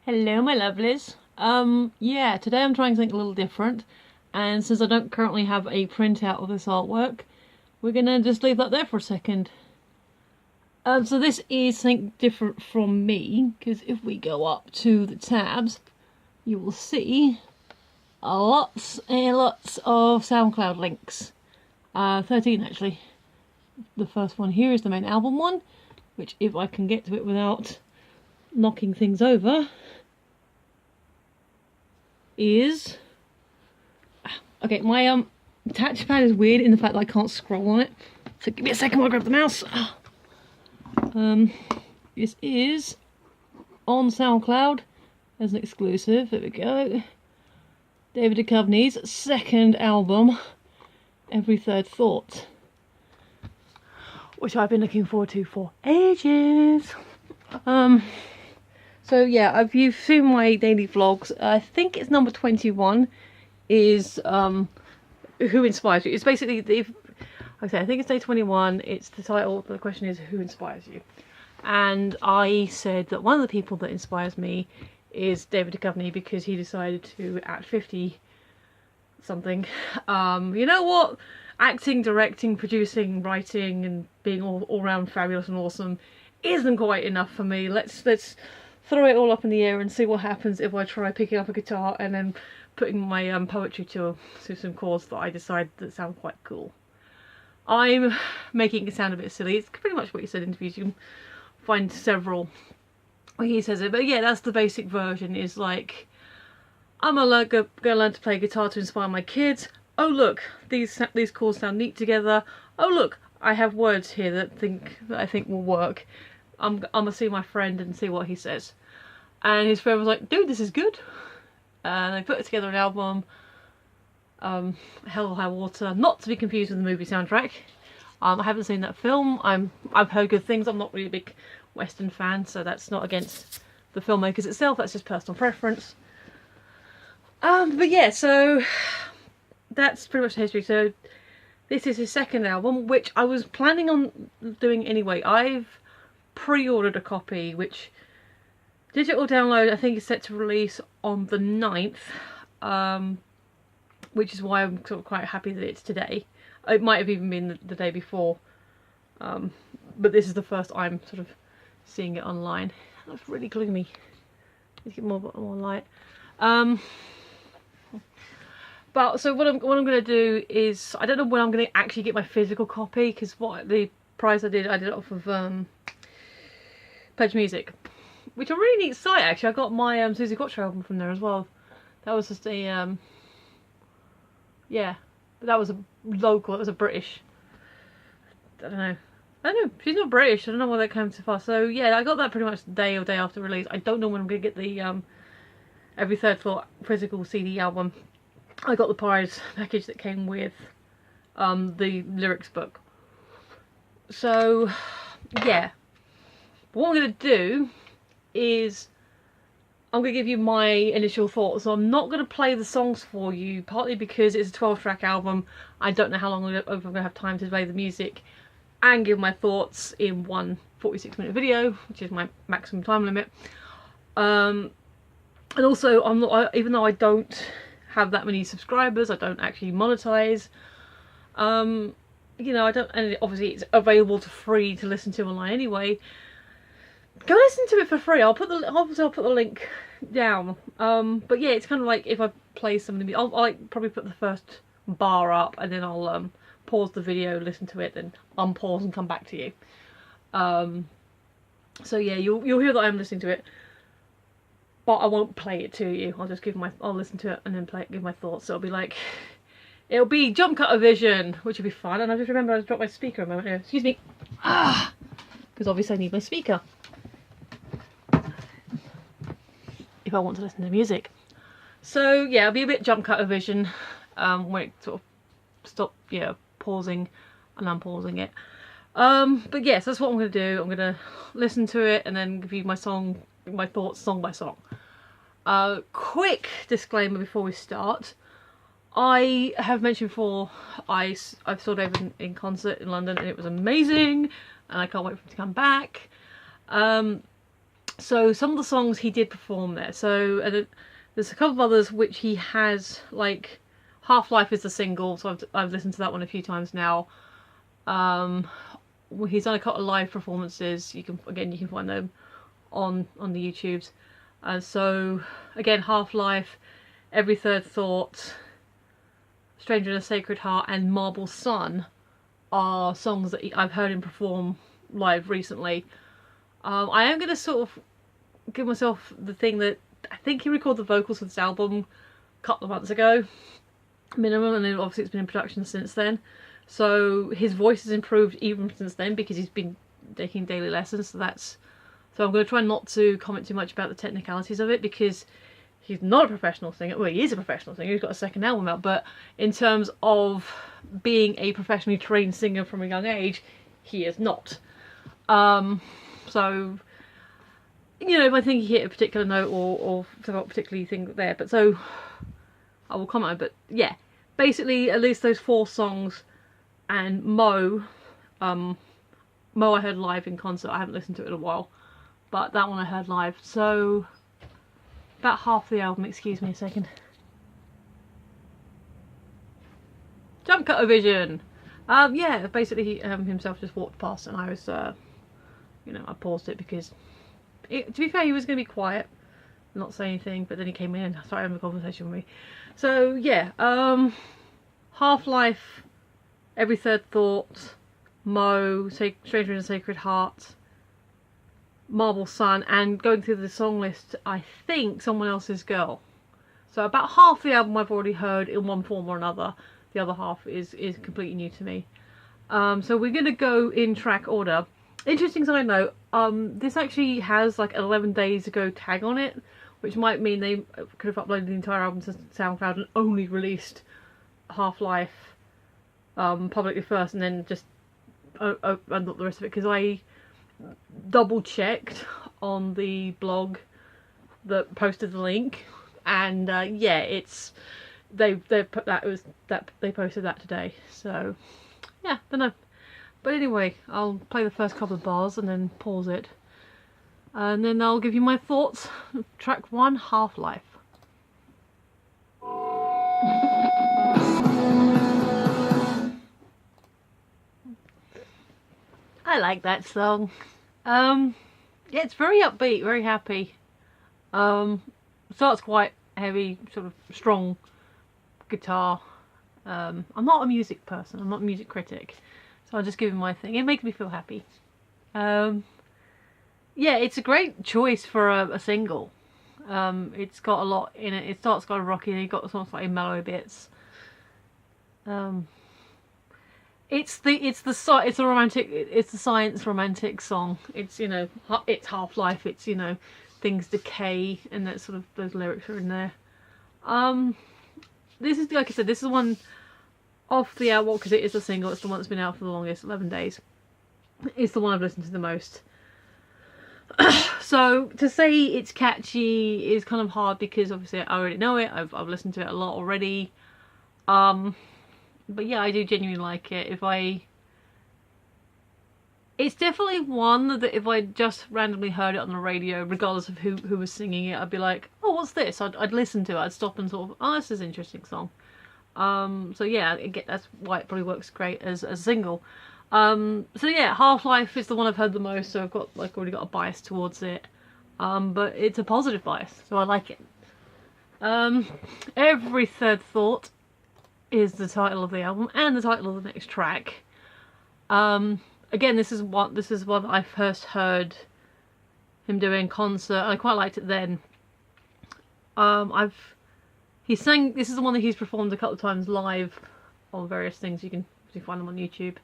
Hello, my lovelies. Yeah, today I'm trying something a little different, and since I don't currently have a printout of this artwork, we're gonna just leave that there for a second. So this is something different from me, because if we go up to the tabs, you will see lots and lots of SoundCloud links. 13 actually. The first one here is the main album one, which if I can get to it without knocking things over, is okay. My touchpad is weird in the fact that I can't scroll on it. So give me a second while I grab the mouse. This is on SoundCloud as an exclusive. There we go. David Duchovny's second album, Every Third Thought, which I've been looking forward to for ages. So yeah, if you've seen my daily vlogs, I think it's number 21 is who inspires you. It's basically, I think it's day 21, it's the title, the question is who inspires you. And I said that one of the people that inspires me is David Duchovny, because he decided to, at 50 something, you know what, acting, directing, producing, writing and being all round fabulous and awesome isn't quite enough for me. Let's throw it all up in the air and see what happens if I try picking up a guitar and then putting my poetry to some chords that I decide that sound quite cool. I'm making it sound a bit silly. It's pretty much what he said in interviews. You can find several where he says it, but yeah, that's the basic version. Is like, I'm gonna learn to play guitar to inspire my kids. Oh look, these chords sound neat together. Oh look, I have words here that I think will work. I'm gonna see my friend and see what he says. And his friend was like, dude, this is good. And they put together an album, Hell or High Water, not to be confused with the movie soundtrack. I haven't seen that film. I've heard good things. I'm not really a big Western fan, so that's not against the filmmakers itself, that's just personal preference. But yeah, so that's pretty much the history. So this is his second album, which I was planning on doing anyway. I've pre-ordered a copy, which digital download I think is set to release on the 9th, which is why I'm sort of quite happy that it's today. It might have even been the day before, but this is the first I'm sort of seeing it online. That's really gloomy. Let's get more light. But so what I'm going to do is, I don't know when I'm going to actually get my physical copy, because what the price I did it off of Pledge Music, which a really neat site actually. I got my Suzi Quatro album from there as well. That was just a yeah, but that was a local. It was a British. I don't know. She's not British. I don't know why that came so far. So yeah, I got that pretty much the day after release. I don't know when I'm gonna get the Every Third Thought physical CD album. I got the prize package that came with the lyrics book. So yeah, what I'm gonna do is I'm going to give you my initial thoughts. So I'm not going to play the songs for you, partly because it's a 12-track album. I don't know how long I'm going to have time to play the music and give my thoughts in one 46-minute video, which is my maximum time limit. And also, I'm not, even though I don't have that many subscribers, I don't actually monetize. You know, I don't, and obviously it's available to free to listen to online anyway. Go listen to it for free. I'll put the link down. But yeah, it's kind of like if I play some of the, I'll like probably put the first bar up and then I'll pause the video, listen to it, then unpause and come back to you. So yeah, you'll hear that I'm listening to it, but I won't play it to you. I'll just I'll listen to it and then give my thoughts. So it'll be Jump Cutter Vision, which will be fun. And I just remember I dropped my speaker a moment ago. Excuse me. Because obviously I need my speaker if I want to listen to music. So yeah, it'll be a bit Jump Cutter Vision, when it sort of stop, pausing and unpausing it. But yes, that's what I'm going to do. I'm going to listen to it and then give you my thoughts song by song. Quick disclaimer before we start. I have mentioned before, I saw David in concert in London and it was amazing and I can't wait for him to come back. So some of the songs he did perform there. So there's a couple of others which he has, like Half-Life is the single, so I've listened to that one a few times now. He's done a couple of live performances. You can find them on the YouTubes. So again, Half-Life, Every Third Thought, Stranger in a Sacred Heart, and Marble Sun are songs that I've heard him perform live recently. I am going to sort of give myself the thing that I think he recorded the vocals for this album a couple of months ago, minimum, and then obviously it's been in production since then. So his voice has improved even since then because he's been taking daily lessons. So I'm going to try not to comment too much about the technicalities of it because he's not a professional singer. Well, he is a professional singer. He's got a second album out, but in terms of being a professionally trained singer from a young age, he is not. So, you know, if I think he hit a particular note or forgot particularly thing there, but so I will comment on it. But yeah, basically at least those 4 songs, and Mo I heard live in concert. I haven't listened to it in a while, but that one I heard live. So about half the album, excuse me a second. Jump Cutter Vision. Yeah, basically he himself just walked past and I was, you know, I paused it because, to be fair, he was going to be quiet, not say anything, but then he came in and started having a conversation with me. So yeah, Half-Life, Every Third Thought, Mo, Stranger in a Sacred Heart, Marble Sun, and going through the song list, I think Someone Else's Girl. So about half the album I've already heard in one form or another. The other half is completely new to me. So we're going to go in track order. Interesting side note, this actually has like an 11 days ago tag on it, which might mean they could have uploaded the entire album to SoundCloud and only released Half-Life publicly first and then just unlocked the rest of it, because I double checked on the blog that posted the link, and yeah, it's they put that, it was that they posted that today. So yeah, don't know. But anyway, I'll play the first couple of bars and then pause it, and then I'll give you my thoughts. Track 1, Half-Life. I like that song. Yeah, it's very upbeat, very happy. Starts quite heavy, sort of strong guitar. I'm not a music person, I'm not a music critic, so I'll just give him my thing. It makes me feel happy. Yeah, it's a great choice for a single. It's got a lot in it. It starts kind of rocky and you've got some slightly mellow bits. It's a romantic, it's the science romantic song. It's, you know, it's Half-Life, it's, you know, things decay, and that sort of, those lyrics are in there. This is, like I said, this is one off the album, because it is a single, it's the one that's been out for the longest, 11 days. It's the one I've listened to the most. So to say it's catchy is kind of hard because obviously I already know it, I've listened to it a lot already. But yeah, I do genuinely like it. It's definitely one that if I just randomly heard it on the radio, regardless of who was singing it, I'd be like, oh, what's this? I'd listen to it, I'd stop and sort of, oh, this is an interesting song. So yeah, that's why it probably works great as a single. So yeah, Half-Life is the one I've heard the most, so I've got already got a bias towards it. But it's a positive bias, so I like it. Every Third Thought is the title of the album and the title of the next track. Again, this is what I first heard him do in concert, and I quite liked it then. He sang, this is the one that he's performed a couple of times live on various things. You can find them on YouTube.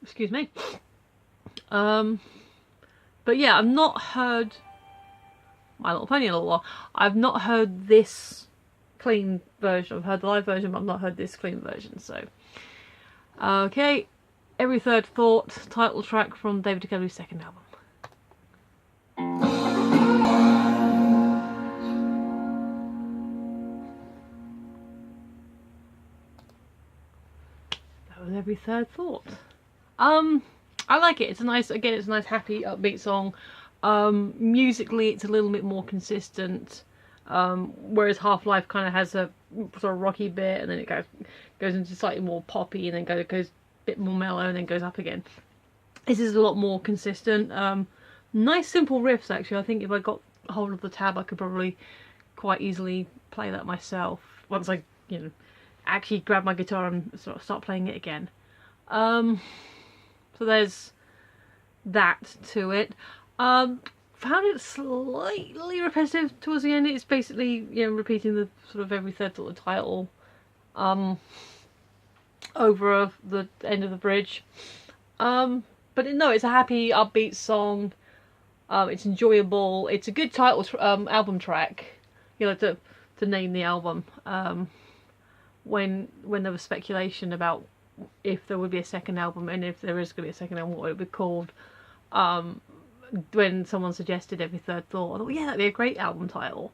Excuse me. But yeah, I've not heard My Little Pony in a little while. I've not heard this clean version. I've heard the live version, but I've not heard this clean version. So, okay, Every Third Thought, title track from David Okello's second album. That was Every Third Thought. I like it. It's a nice, again, it's a nice, happy, upbeat song. Musically, it's a little bit more consistent. Whereas Half-Life kind of has a sort of rocky bit, and then it goes into slightly more poppy, and then goes a bit more mellow, and then goes up again. This is a lot more consistent. Nice simple riffs, actually. I think if I got hold of the tab, I could probably quite easily play that myself once I, actually grab my guitar and sort of start playing it again. So there's that to it. Found it slightly repetitive towards the end. It's basically, repeating the sort of every third sort of title over the end of the bridge. But no, it's a happy, upbeat song. It's enjoyable. It's a good title album track. To name the album. When there was speculation about if there would be a second album, and if there is going to be a second album, what it would be called. When someone suggested Every Third Thought, I thought, yeah, that'd be a great album title.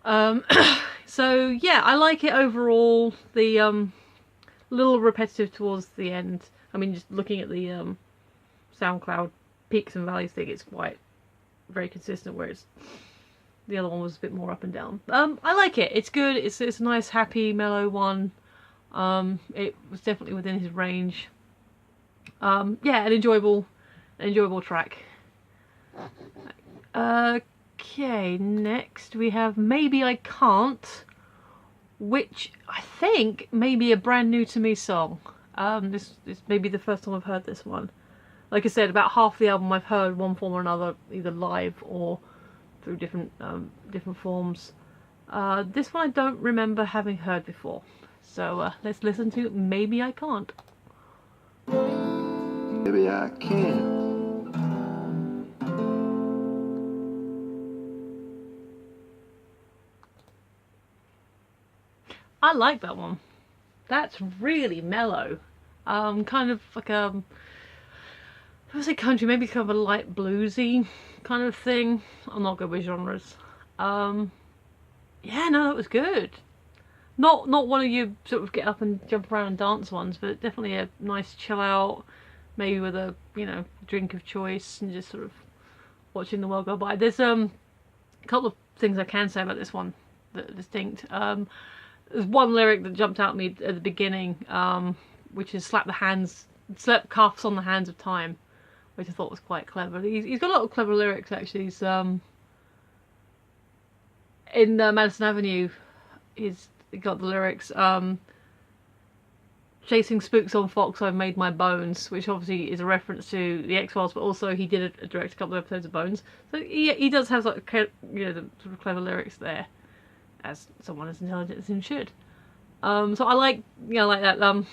So yeah, I like it overall. The little repetitive towards the end. I mean, just looking at the SoundCloud peaks and valleys thing, it's quite very consistent, whereas the other one was a bit more up and down. I like it. It's good. It's a nice, happy, mellow one. It was definitely within his range. Yeah, an enjoyable track. Okay, next we have Maybe I Can't, which I think may be a brand new to me song. This may be the first time I've heard this one. Like I said, about half the album I've heard one form or another, either live or through different forms. This one I don't remember having heard before. So let's listen to Maybe I Can't. Maybe I can't. I like that one. That's really mellow. Kind of like I would say country, maybe kind of a light bluesy kind of thing. I'm not good with genres. Yeah, no, that was good. Not one of you sort of get up and jump around and dance ones, but definitely a nice chill out, maybe with a drink of choice and just sort of watching the world go by. There's a couple of things I can say about this one that are distinct. There's one lyric that jumped out at me at the beginning, which is slap cuffs on the hands of time, which I thought was quite clever. He's got a lot of clever lyrics actually. He's in Madison Avenue, he's got the lyrics, chasing spooks on Fox, I've made my bones, which obviously is a reference to the X-Files, but also he did direct a couple of episodes of Bones. So he does have the sort of clever lyrics there, as someone as intelligent as him should. So I like that.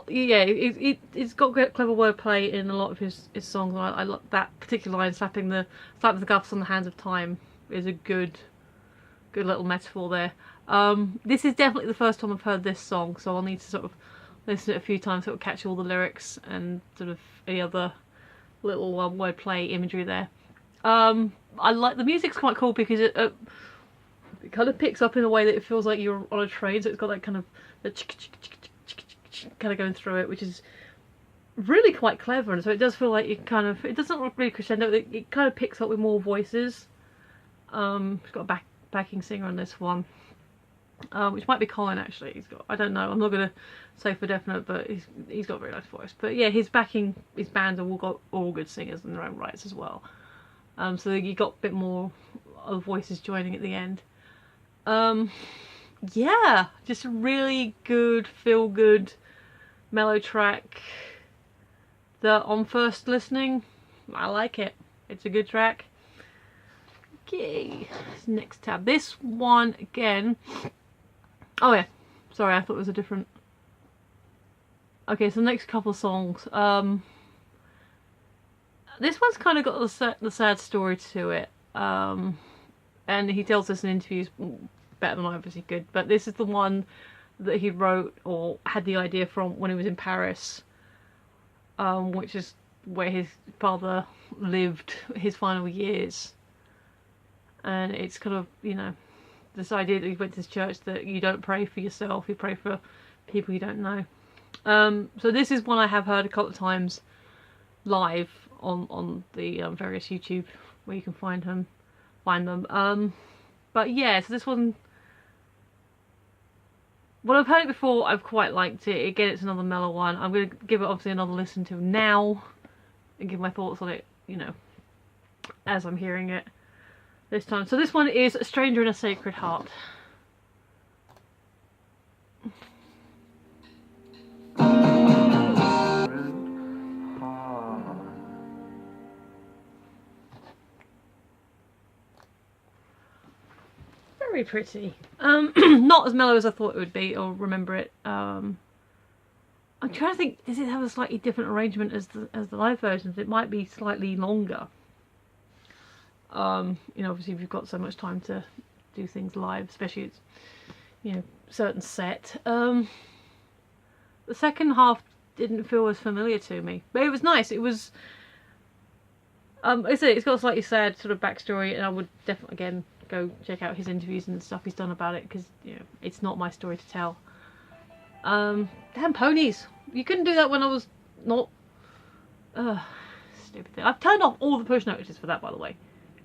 It's got clever wordplay in a lot of his songs. And I like that particular line, slapping the cuffs on the hands of time, is a good little metaphor there. This is definitely the first time I've heard this song, so I'll need to sort of listen to it a few times to catch all the lyrics and sort of any other little wordplay imagery there. I like the music's quite cool because it kind of picks up in a way that it feels like you're on a train, so it's got that kind of kind of going through it, which is really quite clever, and so it does feel like it doesn't really crescendo, it kind of picks up with more voices. It's got a backing singer on this one, which might be Colin actually. I don't know, I'm not going to say for definite, but he's got a very nice voice. But yeah, his band are all good singers in their own rights as well. So you got a bit more of voices joining at the end. Yeah, just a really good, feel good, mellow track that on first listening, I like it. It's a good track. Okay, next tab. This one again. Oh yeah, sorry, I thought it was a different. Okay, so the next couple of songs. This one's kind of got the sad story to it, and he tells us in interviews better than I obviously could. But this is the one that he wrote or had the idea from when he was in Paris, which is where his father lived his final years. And it's kind of, this idea that he went to this church that you don't pray for yourself, you pray for people you don't know. So this is one I have heard a couple of times live on the various YouTube where you can find them. But yeah, so this one, well, I've heard it before, I've quite liked it. Again, it's another mellow one. I'm going to give it obviously another listen to now and give my thoughts on it, you know, as I'm hearing it this time. So this one is A Stranger in a Sacred Heart. Very pretty. Not as mellow as I thought it would be, or remember it. I'm trying to think, does it have a slightly different arrangement as the live versions? It might be slightly longer. You know, obviously if you've got so much time to do things live, especially it's, you know, certain set. The second half didn't feel as familiar to me, but it was nice. It was, I say it's got a slightly sad sort of backstory, and I would definitely again go check out his interviews and stuff he's done about it, because you know it's not my story to tell. Damn ponies! You couldn't do that when I was not. Stupid thing. I've turned off all the push notices for that, by the way.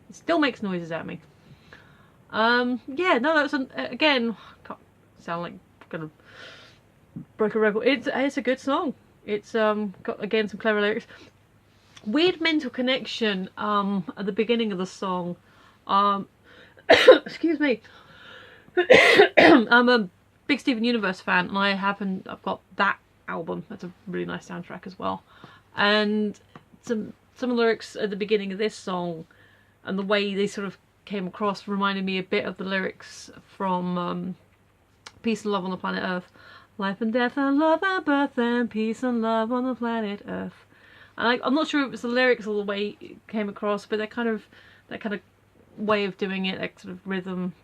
It still makes noises at me. Yeah, no, that's again. Can't sound like I'm gonna break a record. It's a good song. It's got again some clever lyrics. Weird mental connection at the beginning of the song. Excuse me. I'm a big Steven Universe fan, and I've got that album. That's a really nice soundtrack as well. And some lyrics at the beginning of this song, and the way they sort of came across, reminded me a bit of the lyrics from Peace and Love on the Planet Earth. Life and death and love and birth and peace and love on the planet Earth. And I'm not sure if it was the lyrics or the way it came across, but that kind of way of doing it, that sort of rhythm,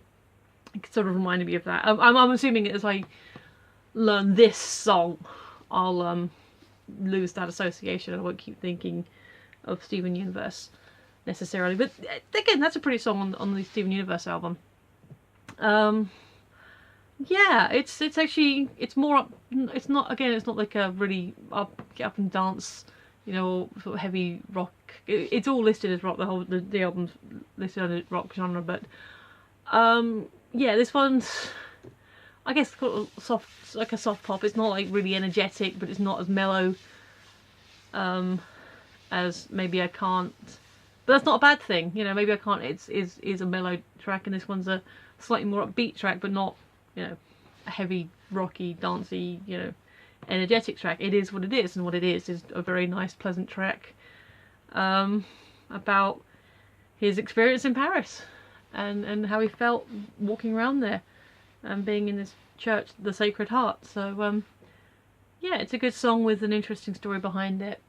it sort of reminded me of that. I'm assuming as I learn this song, I'll lose that association. I won't keep thinking of Steven Universe necessarily. But again, that's a pretty song on the Steven Universe album. Yeah, it's actually, it's more up, it's not like a really get up and dance, you know, sort of heavy rock. It's all listed as rock, the album's listed under rock genre, but yeah, this one's, I guess, soft, like a soft pop. It's not like really energetic, but it's not as mellow as Maybe I Can't. But that's not a bad thing, you know. Maybe I Can't is a mellow track, and this one's a slightly more upbeat track, but not, you know, a heavy, rocky, dancey, you know, energetic track. It is what it is, and what it is a very nice, pleasant track about his experience in Paris and how he felt walking around there and being in this church, the Sacred Heart. So yeah, it's a good song with an interesting story behind it,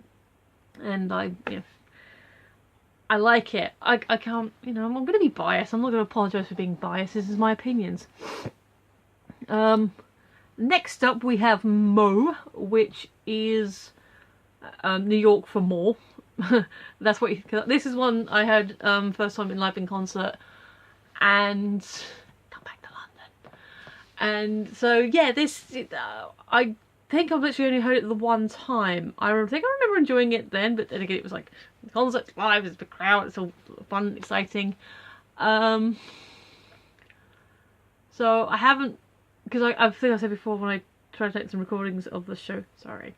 and I like it. I can't, you know, I'm going to be biased. I'm not going to apologise for being biased. This is my opinions. Next up we have Mo, which is New York for More. That's what this is one I heard first time live in concert, and come back to London. And so yeah, I think I've literally only heard it the one time. I remember enjoying it then, but then again it was like the concert's live, it's a big crowd, it's all fun and exciting. So I haven't, because I think I said before when I tried to take some recordings of the show, sorry,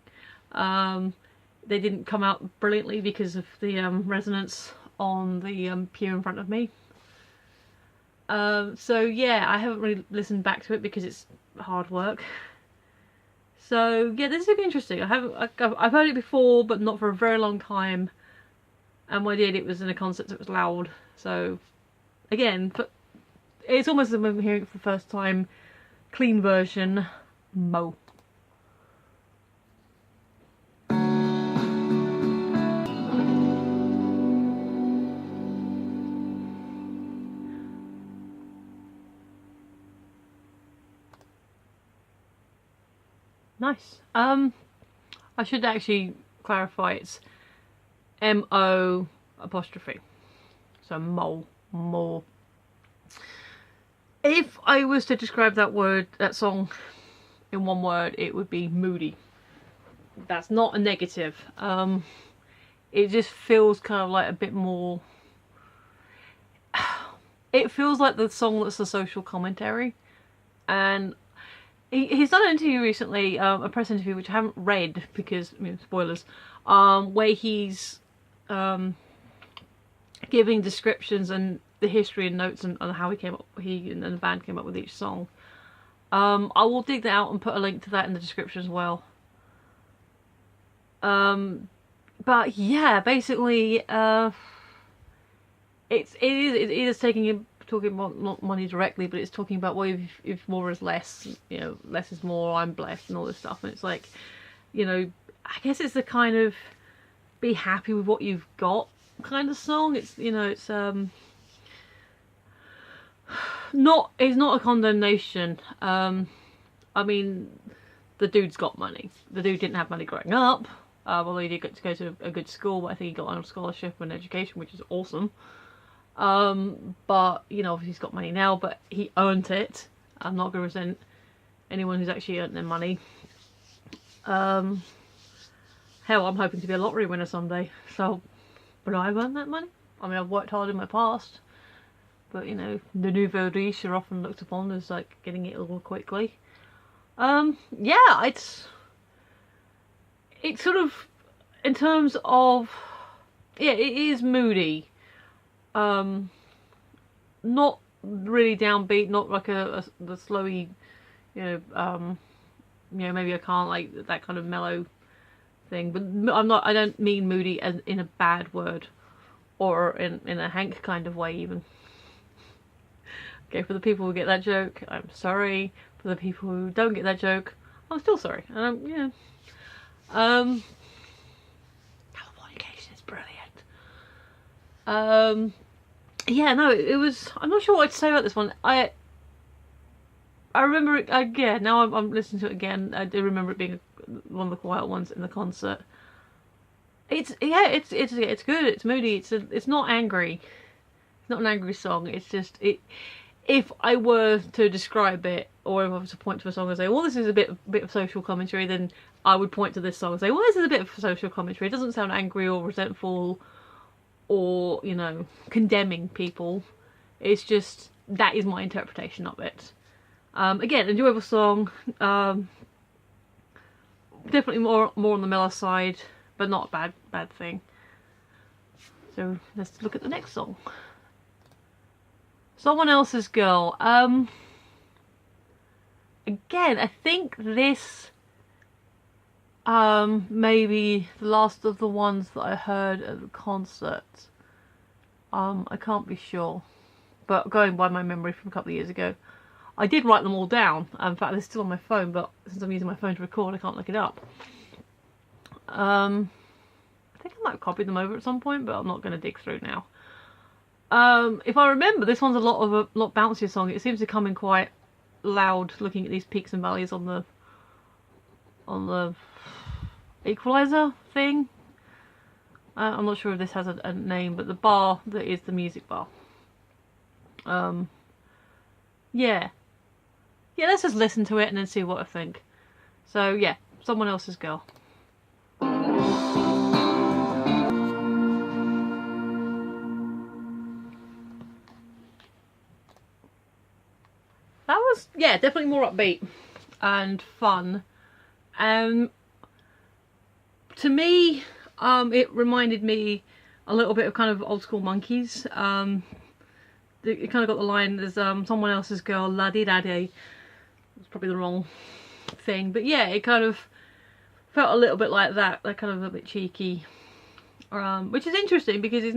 they didn't come out brilliantly because of the resonance on the pew in front of me. So yeah, I haven't really listened back to it because it's hard work. So yeah, this is gonna be interesting. I've heard it before, but not for a very long time. And when I did, it was in a concert that was loud. So again, but it's almost as if I'm hearing it for the first time. Clean version, Mo. Nice. I should actually clarify, it's M-O apostrophe. So Mo, more. If I was to describe that song in one word, it would be moody. that's not a negative. It just feels kind of like a bit more, it feels like the song that's a social commentary. And he's done an interview recently, a press interview, which I haven't read because, I mean, spoilers, where he's giving descriptions and the history and notes and how he and the band came up with each song. I will dig that out and put a link to that in the description as well. But yeah, basically, it is talking about not money directly, but it's talking about, well, if more is less, you know, less is more, I'm blessed, and all this stuff. And it's like, you know, I guess it's the kind of be happy with what you've got kind of song. It's, you know, it's not a condemnation. I mean, the dude's got money. The dude didn't have money growing up, although he did get to go to a good school. But I think he got on a scholarship and education, which is awesome. But, you know, obviously he's got money now, but he earned it. I'm not going to resent anyone who's actually earned their money. Hell, I'm hoping to be a lottery winner someday. So, but I've earned that money. I mean, I've worked hard in my past. But, you know, the nouveau riche are often looked upon as, like, getting it a little quickly. Yeah, it's sort of, in terms of, yeah, it is moody. Not really downbeat, not like the slowy, you know, maybe I can't, like, that kind of mellow thing, but I don't mean moody as in a bad word, or in a Hank kind of way even. Okay, for the people who get that joke, I'm sorry. For the people who don't get that joke, I'm still sorry. Yeah. Californication is brilliant. Yeah, no, it was. I'm not sure what to say about this one. I remember it. Yeah, now I'm listening to it again. I do remember it being one of the quiet ones in the concert. It's good. It's moody. It's not angry. It's not an angry song. It's just it. If I were to describe it, or if I was to point to a song and say, well, this is a bit of social commentary, then I would point to this song and say, well, this is a bit of social commentary. It doesn't sound angry or resentful or, you know, condemning people. It's just, that is my interpretation of it. Again, enjoyable song. Definitely more on the mellow side, but not a bad thing. So let's look at the next song. Someone Else's Girl. Again, I think this maybe the last of the ones that I heard at the concert. I can't be sure, but going by my memory from a couple of years ago, I did write them all down. In fact, they're still on my phone, but since I'm using my phone to record, I can't look it up. I think I might have copied them over at some point, but I'm not going to dig through now. If I remember, this one's a lot bouncier song. It seems to come in quite loud, looking at these peaks and valleys on the equalizer thing. I'm not sure if this has a name, but the bar that is the music bar. Yeah, let's just listen to it and then see what I think. So yeah, Someone Else's Girl. That was, yeah, definitely more upbeat and fun. To me, it reminded me a little bit of kind of Old School Monkeys. It kind of got the line, there's Someone Else's Girl, la-di-da-di. It's probably the wrong thing, but yeah, it kind of felt a little bit like that. They're kind of a bit cheeky, which is interesting because he's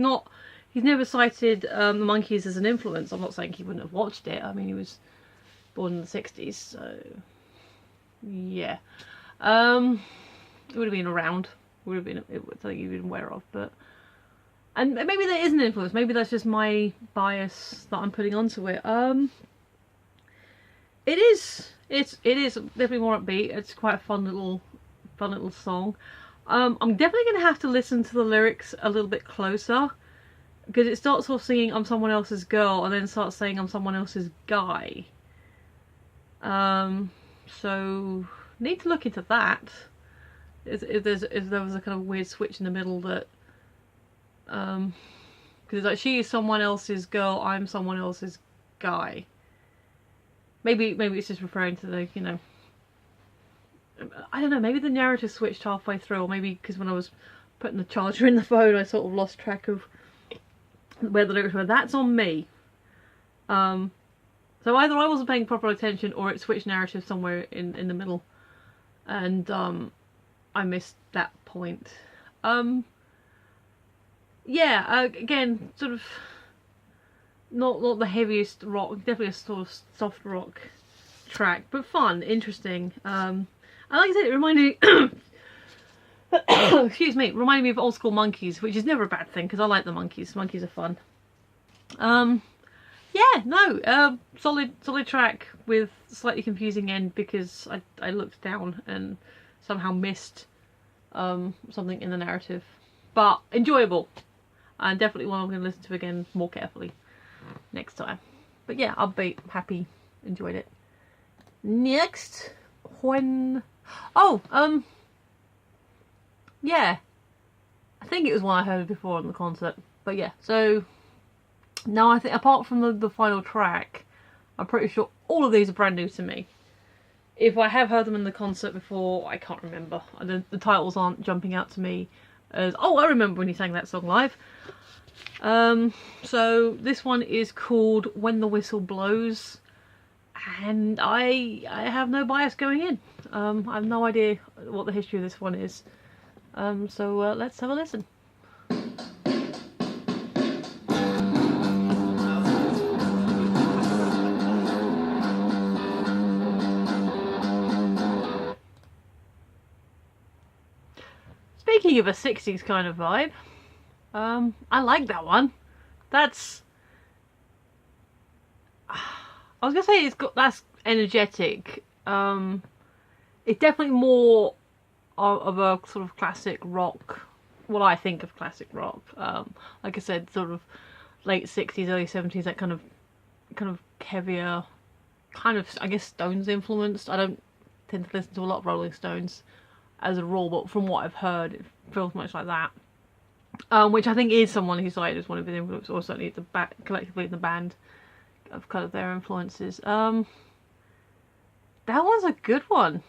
never cited the Monkeys as an influence. I'm not saying he wouldn't have watched it. I mean, he was born in the 60s, so yeah. It would have been around. Would have been something you'd been aware of, but and maybe there is an influence. Maybe that's just my bias that I'm putting onto it. It is definitely more upbeat. It's quite a fun little song. I'm definitely gonna have to listen to the lyrics a little bit closer because it starts off singing "I'm someone else's girl" and then starts saying "I'm someone else's guy." So need to look into that. if there was a kind of weird switch in the middle that, because it's like she is someone else's girl, I'm someone else's guy. Maybe it's just referring to the, you know, I don't know, maybe the narrative switched halfway through, or maybe because when I was putting the charger in the phone I sort of lost track of where the lyrics were. That's on me. So either I wasn't paying proper attention or it switched narrative somewhere in the middle, and I missed that point. Yeah, again, sort of not the heaviest rock, definitely a sort of soft rock track, but fun, interesting. And like I said, it reminded me excuse me, reminded me of Old School Monkeys, which is never a bad thing because I like the Monkeys. Monkeys are fun. Yeah, no, solid track with slightly confusing end because I looked down and somehow missed something in the narrative, but enjoyable, and definitely one I'm going to listen to again more carefully next time. But yeah, upbeat, happy, enjoyed it. Next, yeah, I think it was one I heard before on the concert, but yeah, so now I think apart from the final track, I'm pretty sure all of these are brand new to me. If I have heard them in the concert before, I can't remember. The titles aren't jumping out to me as, oh, I remember when he sang that song live. So this one is called When the Whistle Blows, and I have no bias going in. I have no idea what the history of this one is. So let's have a listen. Speaking of a 60s kind of vibe, I like that one. That's, I was gonna say that's energetic. It's definitely more of a sort of classic rock, what I think of classic rock. Like I said, sort of late 60s, early 70s, that kind of heavier, kind of, I guess, Stones influenced. I don't tend to listen to a lot of Rolling Stones as a rule, but from what I've heard, it feels much like that. Which I think is someone who cited as one of his influences, or certainly collectively in the band, of kind of their influences. That one's a good one.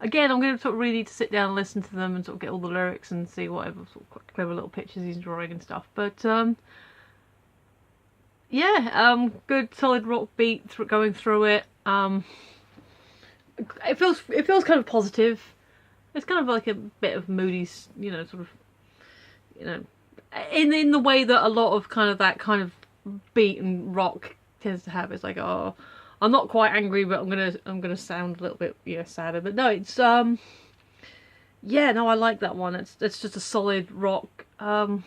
Again, I'm going to sort of really need to sit down and listen to them and sort of get all the lyrics and see whatever sort of clever little pictures he's drawing and stuff. But yeah, good solid rock beat going through it. It feels kind of positive. It's kind of like a bit of moody, you know, sort of, you know, in the way that a lot of kind of that kind of beat and rock tends to have. It's like, oh, I'm not quite angry, but I'm gonna sound a little bit, you know, sadder. But no, it's yeah, no, I like that one. It's just a solid rock. I'm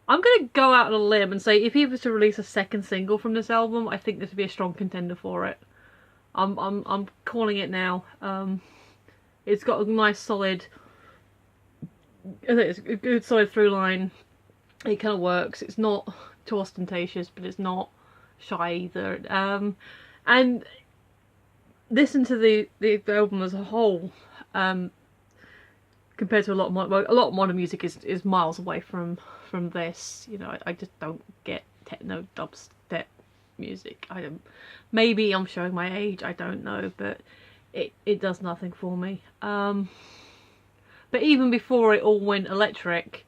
gonna go out on a limb and say if he was to release a second single from this album, I think this would be a strong contender for it. I'm calling it now. It's got a nice solid, I think it's a good solid through line. It kind of works. It's not too ostentatious, but it's not shy either. And listen to the album as a whole. Compared to a lot of modern music is miles away from this. You know, I just don't get techno dubstep music. Maybe I'm showing my age, I don't know, but it does nothing for me. But even before it all went electric,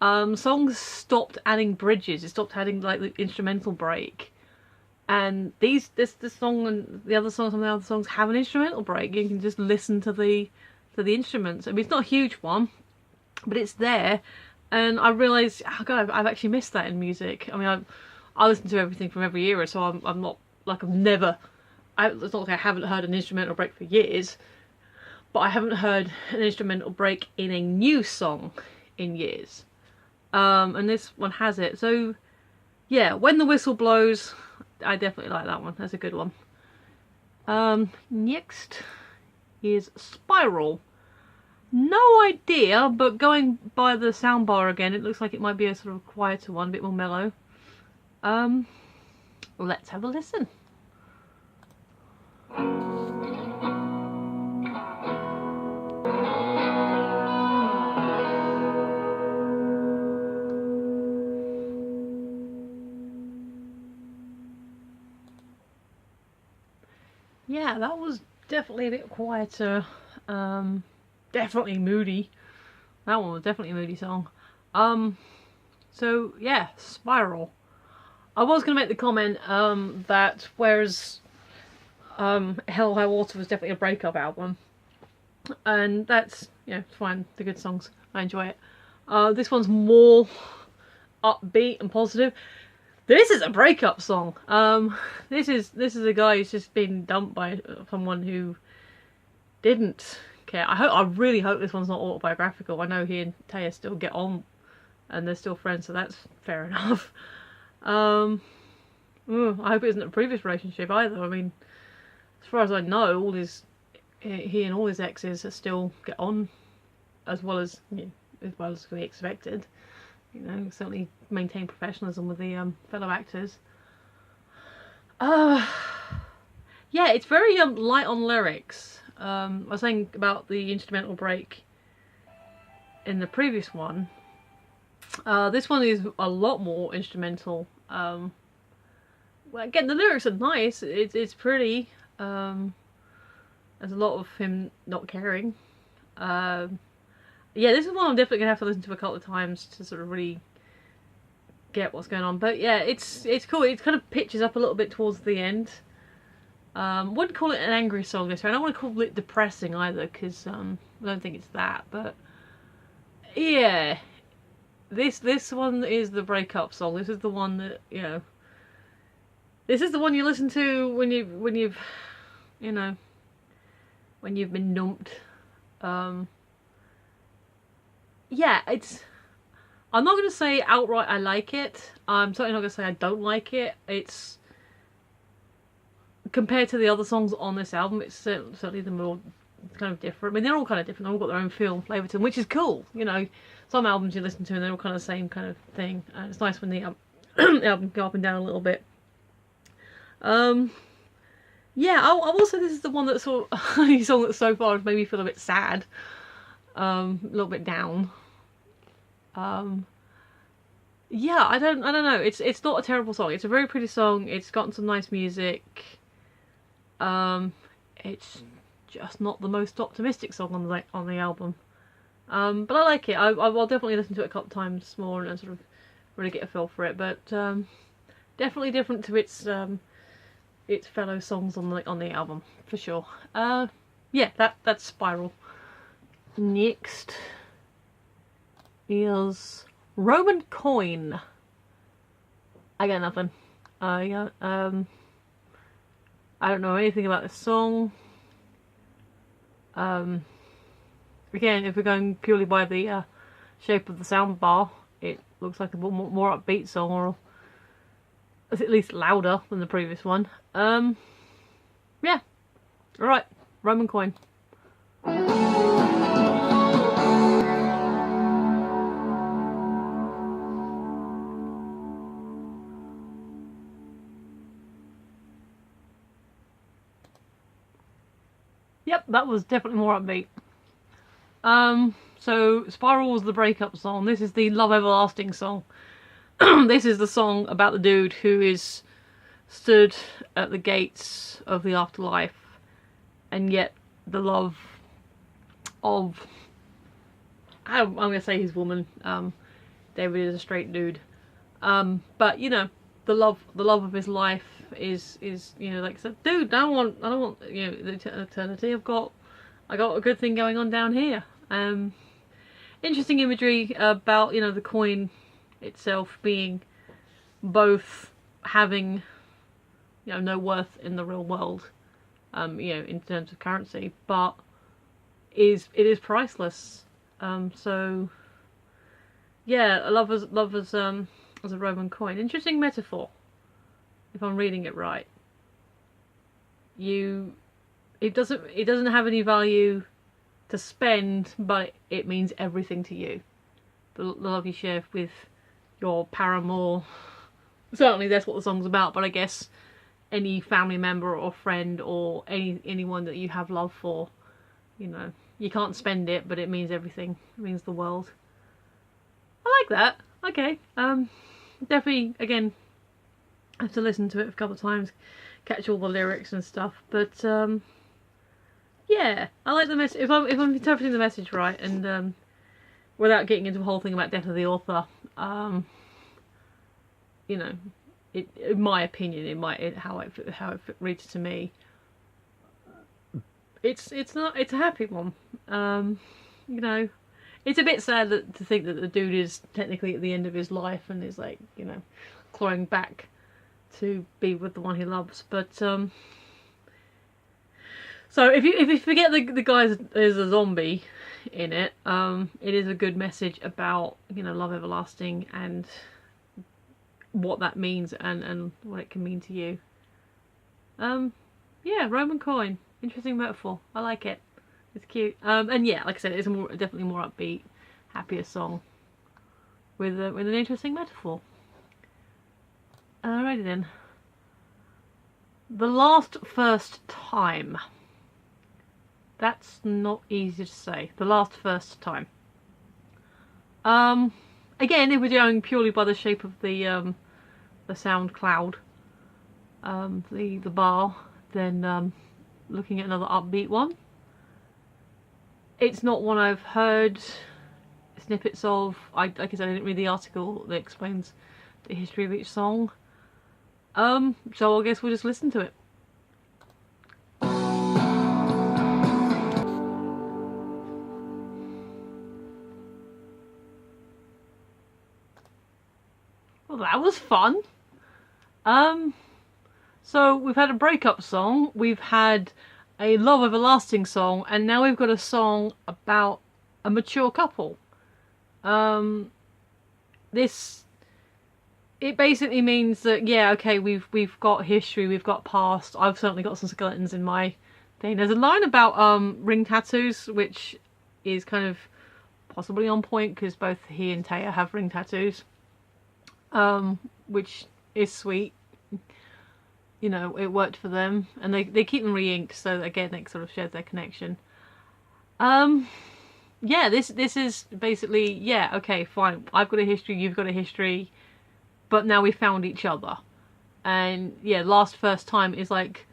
songs stopped adding bridges. It stopped adding like the instrumental break, and this song and the other songs, some of the other songs have an instrumental break. You can just listen to the instruments. I mean, it's not a huge one, but it's there, and I realised, oh god, I've actually missed that in music. I mean, I listen to everything from every era, so I'm not like it's not like I haven't heard an instrumental break for years, but I haven't heard an instrumental break in a new song in years. And this one has it. So yeah, When the Whistle Blows, I definitely like that one. That's a good one. Next is Spiral. No idea, but going by the soundbar again, it looks like it might be a sort of quieter one, a bit more mellow. Let's have a listen. yeah, that was definitely a bit quieter. Definitely moody. That one was definitely a moody song. So yeah, Spiral. I was gonna make the comment that whereas Hell High Water was definitely a breakup album, and that's, you know, fine. They're good songs. I enjoy it. This one's more upbeat and positive. This is a breakup song. This is a guy who's just been dumped by someone who didn't care. I really hope this one's not autobiographical. I know he and Taya still get on, and they're still friends, so that's fair enough. I hope it isn't a previous relationship either. I mean, as far as I know, he and all his exes still get on, as well as, you know, as well as we expected. You know, certainly maintain professionalism with the fellow actors. Yeah, it's very light on lyrics. I was saying about the instrumental break in the previous one. This one is a lot more instrumental. Well, again, the lyrics are nice. It's pretty. There's a lot of him not caring. Yeah, this is one I'm definitely gonna have to listen to a couple of times to sort of really get what's going on. But yeah, it's cool. It kind of pitches up a little bit towards the end. Wouldn't call it an angry song this way. I don't want to call it depressing either, because I don't think it's that. But yeah, this one is the breakup song. This is the one that, you know, this is the one you listen to when you've you know, when you've been dumped. Yeah, I'm not going to say outright I like it. I'm certainly not going to say I don't like it. It's, compared to the other songs on this album, it's certainly the more kind of different. I mean, they're all kind of different. They've all got their own feel and flavour to them, which is cool. You know, some albums you listen to and they're all kind of the same kind of thing. And it's nice when the album go up and down a little bit. Yeah, I will say this is the one that's sort of only song that so far has made me feel a bit sad. A little bit down. Yeah, I don't know. It's not a terrible song. It's a very pretty song. It's gotten some nice music. It's just not the most optimistic song on the album. But I like it. I'll definitely listen to it a couple times more and sort of really get a feel for it. But definitely different to its fellow songs on the album for sure. Yeah, that's Spiral. Next is Roman Coin. I got nothing. I don't know anything about this song. Again, if we're going purely by the shape of the sound bar, it looks like a more upbeat song, or at least louder than the previous one. Yeah. Alright, Roman Coin. Yep, that was definitely more upbeat. So Spiral was the breakup song. This is the Love Everlasting song. This is the song about the dude who is stood at the gates of the afterlife, and yet the love of, I'm gonna say his woman. David is a straight dude, but you know, the love of his life is you know, like I said, dude, I don't want you know, the eternity. I got a good thing going on down here. Interesting imagery about, you know, the coin itself being both having, you know, no worth in the real world, you know, in terms of currency, but it is priceless. So yeah, love as a Roman coin. Interesting metaphor, if I'm reading it right. It doesn't have any value to spend, but it means everything to you. The love you share with your paramour. Certainly that's what the song's about, but I guess any family member or friend or anyone that you have love for, you know, you can't spend it, but it means everything. It means the world. I like that. Okay. Definitely, again, I have to listen to it a couple of times, catch all the lyrics and stuff. But yeah, I like the message. If I'm interpreting the message right, and without getting into the whole thing about death of the author, you know, in my opinion, how it reads to me, it's a happy one. You know, it's a bit sad to think that the dude is technically at the end of his life and is like, you know, clawing back to be with the one he loves. But so if you forget the guy is a zombie in it, it is a good message about, you know, love everlasting and what that means and what it can mean to you. Yeah, Roman coin, interesting metaphor. I like it. It's cute. And yeah, like I said, it's definitely more upbeat, happier song with an interesting metaphor. Alrighty then. The last first time. That's not easy to say. The last first time. Again, if we're going purely by the shape of the sound cloud, the bar, then looking at another upbeat one. It's not one I've heard snippets of. Like I said, I didn't read the article that explains the history of each song. So I guess we'll just listen to it. Well, that was fun. So we've had a breakup song, we've had a love everlasting song, and now we've got a song about a mature couple. It basically means that, yeah, okay, we've got history, we've got past. I've certainly got some skeletons in my thing. There's a line about ring tattoos, which is kind of possibly on point because both he and Taya have ring tattoos, which is sweet. You know, it worked for them, and they keep them re-inked, so again, it sort of shares their connection. Yeah, this is basically, yeah, okay, fine. I've got a history, you've got a history, but now we found each other. And yeah, last first time is like,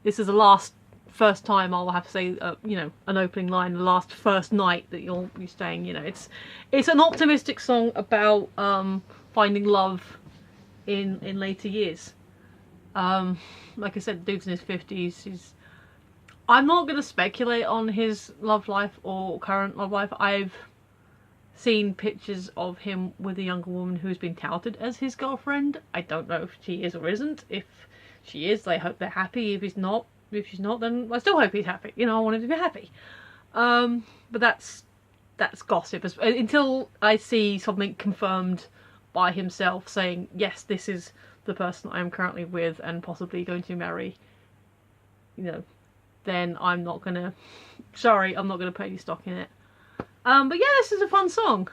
this is the last first time I'll have to say, you know, an opening line, the last first night that you'll be staying. You know, it's an optimistic song about finding love in later years. Like I said, the dude's in his 50s. I'm not going to speculate on his love life or current love life. I've seen pictures of him with a younger woman who's been touted as his girlfriend. I don't know if she is or isn't. If she is, I hope they're happy. If she's not, then I still hope he's happy. You know, I want him to be happy. But that's gossip. Until I see something confirmed by himself saying, yes, this is the person I am currently with and possibly going to marry, you know, then I'm not gonna put any stock in it. But yeah, this is a fun song.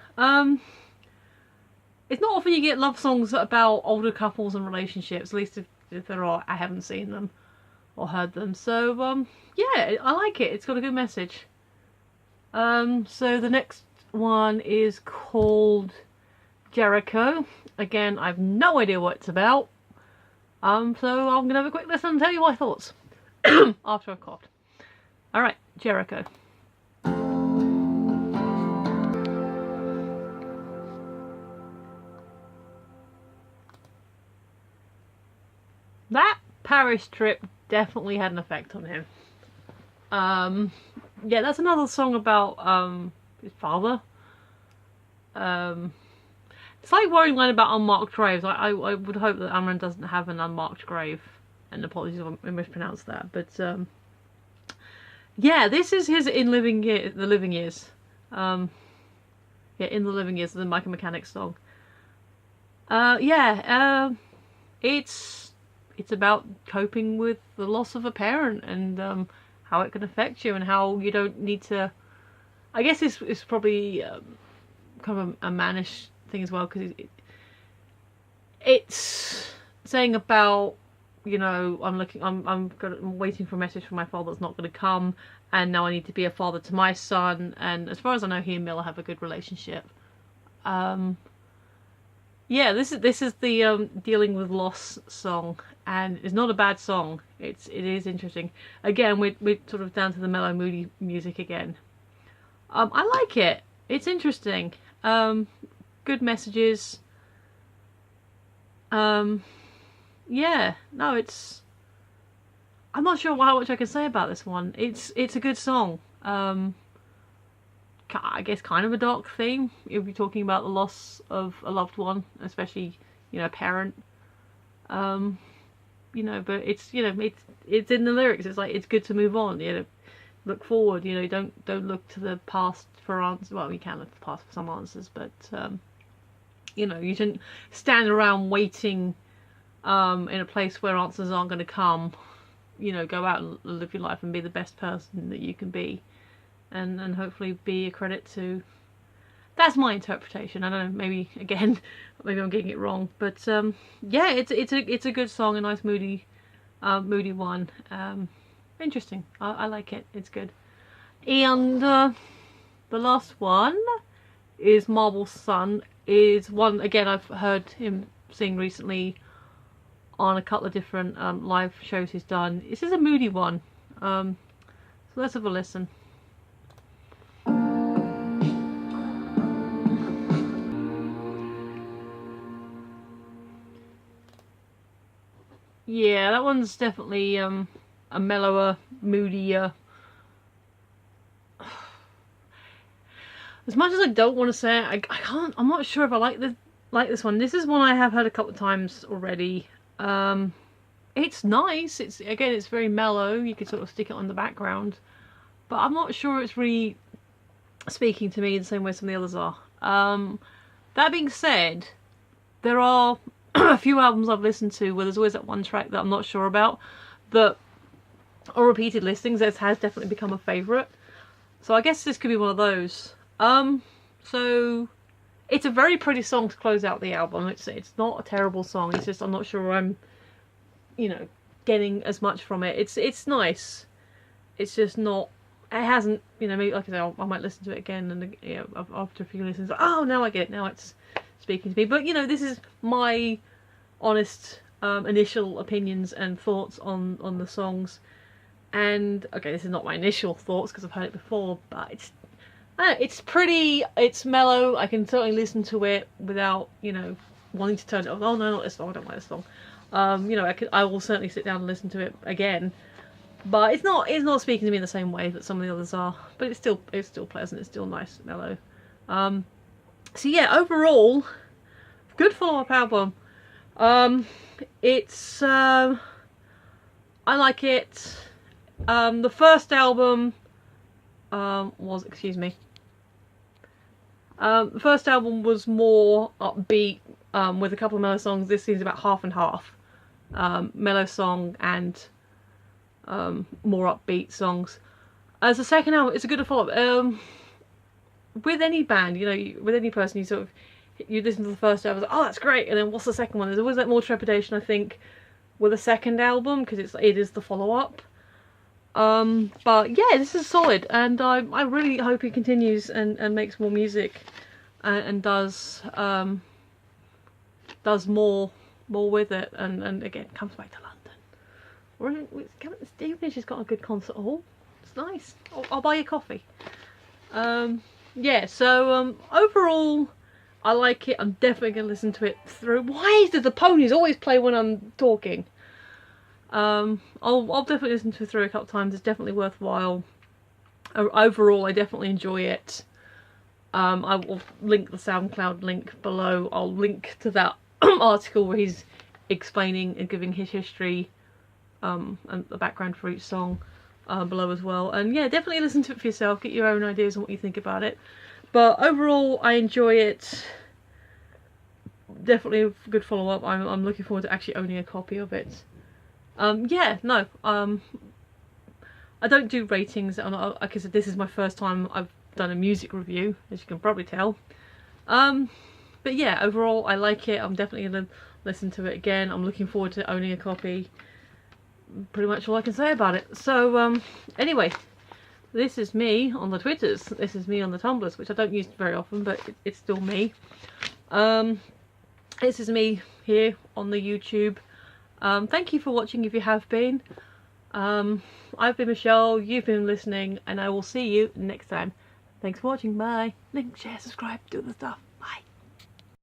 It's not often you get love songs about older couples and relationships, at least if there are. I haven't seen them or heard them. So yeah, I like it. It's got a good message. So the next one is called Jericho. Again, I have no idea what it's about. So I'm gonna have a quick listen and tell you my thoughts after I've coughed. Alright, Jericho. That Paris trip definitely had an effect on him. Yeah, that's another song about his father. It's like worrying line about unmarked graves. I would hope that Amren doesn't have an unmarked grave. And apologies if I mispronounced that. But yeah, this is his The Living Years. Yeah, In the Living Years, the Micah Mechanics song. Yeah, it's about coping with the loss of a parent and how it can affect you and how you don't need to. I guess it's probably kind of a mannish thing as well, because it's saying about, you know, I'm waiting for a message from my father that's not going to come, and now I need to be a father to my son. And as far as I know, he and Miller have a good relationship. Yeah, this is the dealing with loss song, and it's not a bad song. It is interesting. Again, we're sort of down to the mellow, moody music again. I like it. It's interesting. Um, Good messages. Um, yeah, no, it's. I'm not sure how much I can say about this one. It's a good song. I guess kind of a dark theme. You'll be talking about the loss of a loved one, especially a parent. Um, but it's in the lyrics. It's like it's good to move on. Look forward. Don't look to the past for answers. Well, you can look to the past for some answers, but you shouldn't stand around waiting in a place where answers aren't going to come. Go out and live your life and be the best person that you can be, and hopefully be a credit to. That's my interpretation. I don't know. Maybe again, maybe I'm getting it wrong, but yeah, it's a good song, a nice moody one. Interesting. I like it. It's good. And the last one is Marble Sun. Is one again I've heard him sing recently on a couple of different live shows he's done. This is a moody one. So let's have a listen. Yeah, that one's definitely a mellower, moodier. As much as I don't want to say it, I can't. I'm not sure if I like this one. This is one I have heard a couple of times already. It's nice. It's very mellow. You could sort of stick it on the background, but I'm not sure it's really speaking to me the same way some of the others are. That being said, there are a few albums I've listened to where there's always that one track that I'm not sure about, that on repeated listings has definitely become a favourite. So I guess this could be one of those. So it's a very pretty song to close out the album. It's not a terrible song. It's just I'm not sure I'm, getting as much from it. It's nice. It's just not. It hasn't, maybe like I say, I might listen to it again and after a few listens, oh, now I get it. Now it's speaking to me. But this is my honest initial opinions and thoughts on the songs. And okay, this is not my initial thoughts because I've heard it before, but it's pretty. It's mellow. I can certainly listen to it without wanting to turn it off. Oh no, not this song. I don't like this song. I will certainly sit down and listen to it again. But it's not speaking to me in the same way that some of the others are. But it's still pleasant. It's still nice, mellow. So yeah, overall, good follow-up album. It's I like it. The first album was the first album was more upbeat with a couple of mellow songs. This seems about half and half, mellow song and more upbeat songs. As the second album, it's a good follow-up. With any band, with any person, you listen to the first album, oh that's great, and then what's the second one? There's always that more trepidation, I think, with the second album because it is the follow-up. But yeah, this is solid, and I really hope he continues and makes more music and does more with it, and again comes back to London. Or even if she's got a good concert hall, it's nice. I'll buy you coffee. Yeah, so overall, I like it. I'm definitely going to listen to it through. Why do the ponies always play when I'm talking? I'll definitely listen to it through a couple of times. It's definitely worthwhile. Overall, I definitely enjoy it. I will link the SoundCloud link below. I'll link to that article where he's explaining and giving his history and the background for each song below as well. And yeah, definitely listen to it for yourself. Get your own ideas on what you think about it. But overall, I enjoy it. Definitely a good follow-up. I'm looking forward to actually owning a copy of it. Yeah, no. I don't do ratings. Like I said, this is my first time I've done a music review, as you can probably tell. But yeah, overall, I like it. I'm definitely going to listen to it again. I'm looking forward to owning a copy. Pretty much all I can say about it. So, anyway, this is me on the Twitters. This is me on the Tumblrs, which I don't use very often, but it's still me. this is me here on the YouTube. Thank you for watching if you have been. I've been Michelle, you've been listening, and I will see you next time. Thanks for watching, bye. Like, share, subscribe, do the stuff.